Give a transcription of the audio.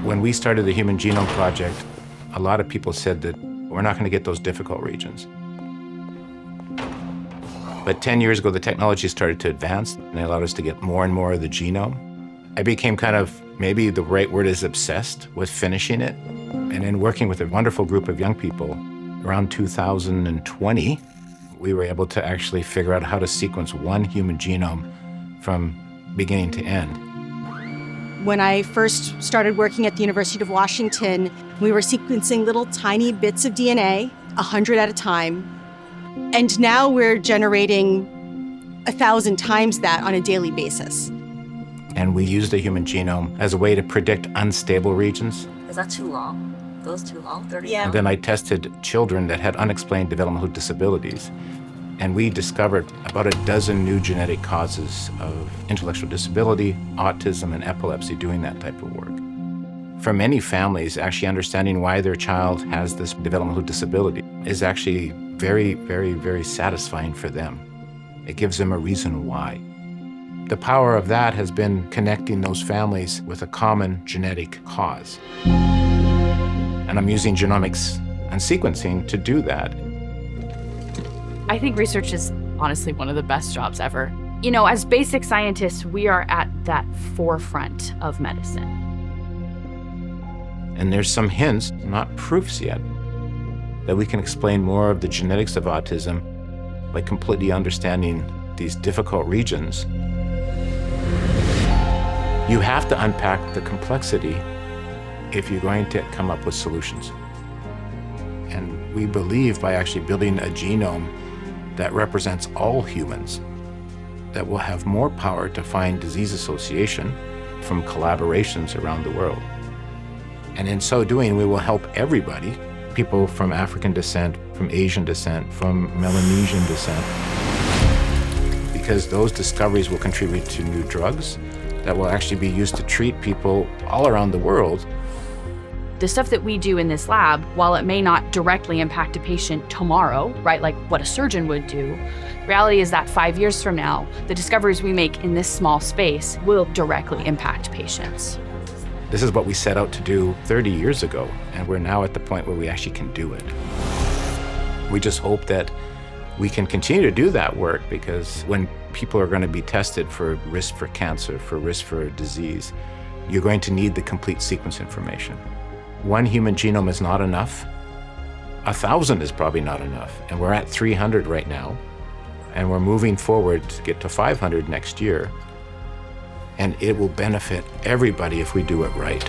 When we started the Human Genome Project, a lot of people said that we're not going to get those difficult regions. But 10 years ago, the technology started to advance, and it allowed us to get more and more of the genome. I became kind of, maybe the right word is obsessed with finishing it. And in working with a wonderful group of young people, around 2020, we were able to actually figure out how to sequence one human genome from beginning to end. When I first started working at the University of Washington, we were sequencing little tiny bits of DNA, 100 at a time. And now we're generating 1,000 times that on a daily basis. And we use the human genome as a way to predict unstable regions. Is that too long? Those too long? 30? Yeah. And then I tested children that had unexplained developmental disabilities. And we discovered about a dozen new genetic causes of intellectual disability, autism, and epilepsy doing that type of work. For many families, actually understanding why their child has this developmental disability is actually very, very, very satisfying for them. It gives them a reason why. The power of that has been connecting those families with a common genetic cause. And I'm using genomics and sequencing to do that. I think research is honestly one of the best jobs ever. You know, as basic scientists, we are at that forefront of medicine. And there's some hints, not proofs yet, that we can explain more of the genetics of autism by completely understanding these difficult regions. You have to unpack the complexity if you're going to come up with solutions. And we believe by actually building a genome that represents all humans, that will have more power to find disease association from collaborations around the world. And in so doing, we will help everybody, people from African descent, from Asian descent, from Melanesian descent, because those discoveries will contribute to new drugs that will actually be used to treat people all around the world. The stuff that we do in this lab, while it may not directly impact a patient tomorrow, right, like what a surgeon would do, reality is that 5 years from now, the discoveries we make in this small space will directly impact patients. This is what we set out to do 30 years ago, and we're now at the point where we actually can do it. We just hope that we can continue to do that work, because when people are going to be tested for risk for cancer, for risk for disease, you're going to need the complete sequence information. One human genome is not enough. 1,000 is probably not enough. And we're at 300 right now. And we're moving forward to get to 500 next year. And it will benefit everybody if we do it right.